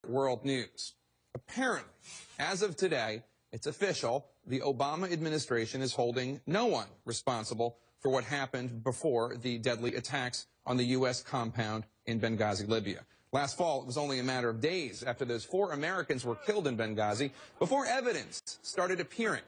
world news. Apparently, as of today, it's official, the Obama administration is holding no one responsible for what happened before the deadly attacks on the U.S. compound in Benghazi, Libya. Last fall, it was only a matter of days after those 4 Americans were killed in Benghazi before evidence started appearing,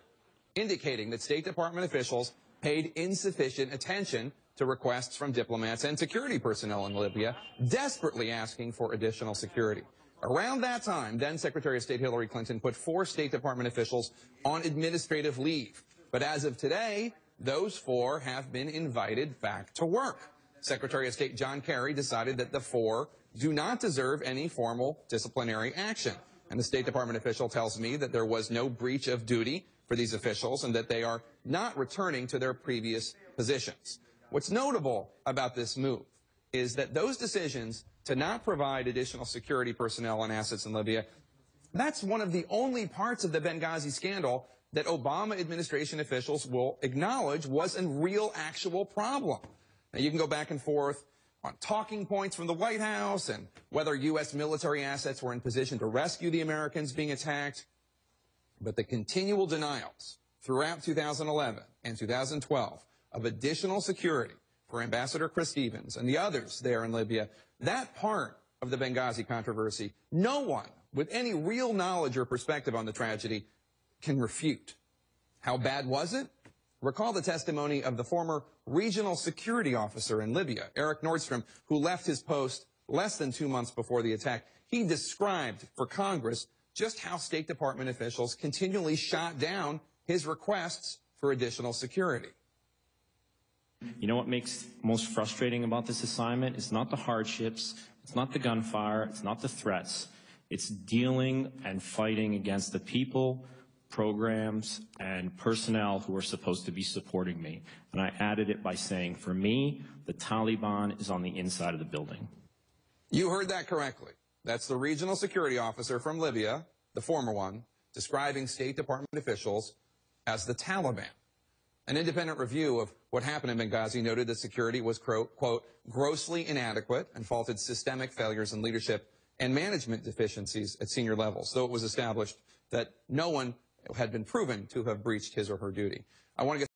indicating that State Department officials paid insufficient attention to requests from diplomats and security personnel in Libya, desperately asking for additional security. Around that time, then Secretary of State Hillary Clinton put 4 State Department officials on administrative leave. But as of today, those 4 have been invited back to work. Secretary of State John Kerry decided that the 4 do not deserve any formal disciplinary action. And the State Department official tells me that there was no breach of duty for these officials and that they are not returning to their previous positions. What's notable about this move is that those decisions to not provide additional security personnel and assets in Libya, that's one of the only parts of the Benghazi scandal that Obama administration officials will acknowledge was a real, actual problem. Now, you can go back and forth on talking points from the White House and whether U.S. military assets were in position to rescue the Americans being attacked. But the continual denials throughout 2011 and 2012 of additional security for Ambassador Chris Stevens and the others there in Libya, that part of the Benghazi controversy, no one with any real knowledge or perspective on the tragedy can refute. How bad was it? Recall the testimony of the former regional security officer in Libya, Eric Nordstrom, who left his post less than 2 months before the attack. He described for Congress just how State Department officials continually shot down his requests for additional security. You know what makes most frustrating about this assignment? It's not the hardships, it's not the gunfire, it's not the threats. It's dealing and fighting against the people, programs, and personnel who are supposed to be supporting me. And I added it by saying, for me, the Taliban is on the inside of the building. You heard that correctly. That's the regional security officer from Libya, the former one, describing State Department officials as the Taliban. An independent review of what happened in Benghazi noted that security was, quote, grossly inadequate and faulted systemic failures in leadership and management deficiencies at senior levels, though it was established that no one had been proven to have breached his or her duty. I want to get